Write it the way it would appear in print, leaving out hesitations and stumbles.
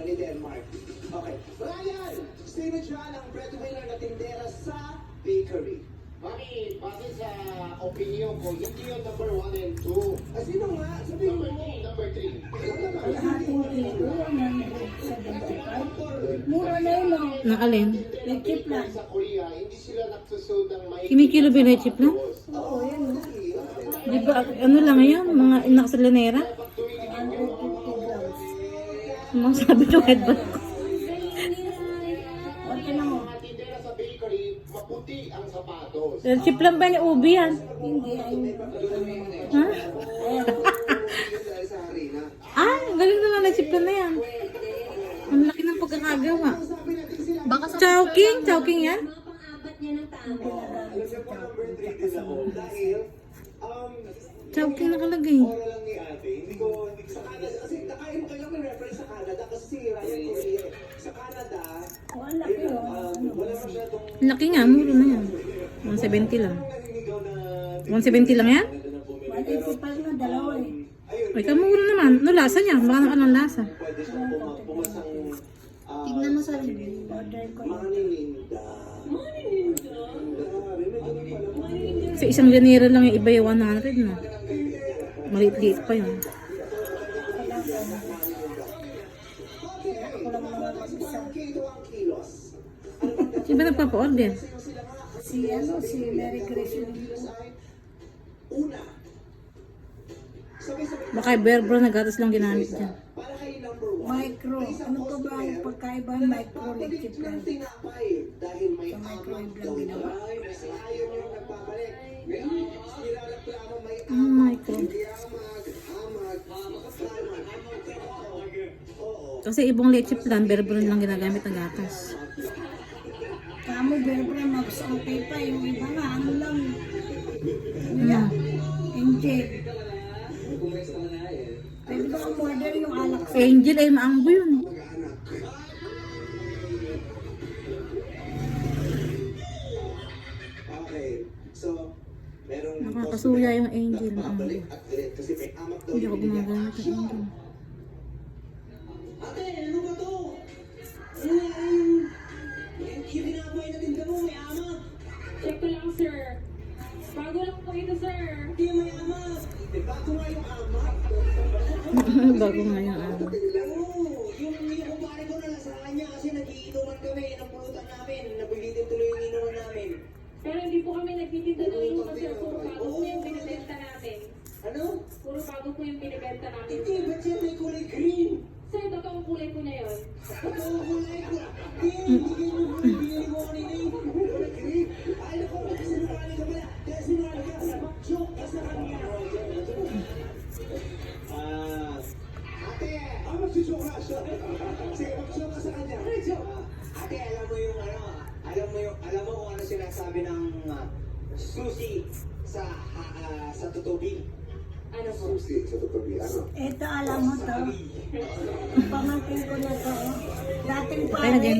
Ni Denmark. Okay. Ryan, sino dyan ang breadwinner na tindera sa bakery? Mami, base sa opinion ko, hindi yung number 1 and 2. Sino nga? Sabihin mo. Number 3. Mura na yun, no? Nakalin? Nag-chip lang. Sa Korea, hindi sila nagsusod ng may... Kimikilo ba yung chip na? Oo, yan, no? Di ba, ano lang yan? Mga nakasalanera? 150 grams. Mga sabi yung headband ko. Okay na mo. Mga tindera sa bakery, maputi ang sapatos. Chip lang ba ni Ubi yan? Hindi, ayun. Ha? Ayan. Sa harina. Ah, ang galing naman na chip lang na yan. Ang laki ng pagkakagawa. Baka sa Chowking? Chowking yan? mga pang-apat niya ng tao. Alam niyo po, number 3 din ako. Dahil, Chowking nakalagay. oras lang ni ate, hindi sa Canada, kasi nakain mo kayo may reference sa Canada, kasi si Ryan Korea, sa Canada, Oh, ang laki, oh. wala masyadong Laki nga, muro na yan. 170 lang. naninigaw na 170 lang yan? 180 pa na, dalawa eh. Ay, kamuro naman. Ano lasa niya? Baka na anong lasa. pwede siyang pumasang Tignan mo sa review. Order ko. manininda. Grabe, may ganun pala. Sa isang ganira lang yung iba yung 100 na. Maliit-liit pa yun. Ako lang naman mag-isa. Kilos. Sino ba nagpapa-order? Si, ano, si Mary Grace yung Una. Sabay-sabay. Baka bear bro na gatas lang ginamit dyan. Para kay number 1. micro. Ano to ba ang pagkaiba ng micro electric ng lang? tinapay dahil may Sa microwave amag lang daw ginawa. ay mas ayaw yung nagpapalit. Nilalagplano may Ah, micro. Hindi amag, makasama. Oo. Kasi ibang leche plan, bear bro lang ginagamit ng gatas. Kamo, pero mag-okay pa. Yung iba nga, ano lang. Ano yan? Angel. Pwede ba ang order yung alak sa Angel ay maanggo yun. Mag-anak. Okay. So, merong Nakakasuya yung Angel. babalik at direct kasi may amag daw Hindi ako yung binigyan. gumagamit ng Angel. Ate, ano ba to? Yung tinaboy na tinda mo, may amag. Check ko lang, sir. Bago lang po ito, sir. Hindi may amag. Bago nga yung amag. Bago nga yung ano. Oo, yung kumpare ko na nasahan niya kasi nag-iinuman kami. Yan ang pulutan namin. Napilitin tuloy yung inuman namin. Pero hindi po kami nagtitinda ng inuman, sir. Puro bago po yung binibenta namin. Ano? Puro bago po yung binibenta namin. Hindi, ba't siya may kulay green? Sir, totoong kulay po na yun. Ito kulay ko. Hindi kayo binili mo kanina yung kulay green. Ay, naku, sinungaling ka pala. Kaya sinungaling ka. Mag-joke ka sa kanya. Ate, mag-joke ka siya. Sige, mag-joke ka sa kanya. Ate, alam mo yung ano, alam mo kung ano sinasabi ng susi sa tutubi. Ano po? Susi sa tutubi, ano? Ito, alam mo to. Pamangkin ko na to. Dating Okay na pare. din.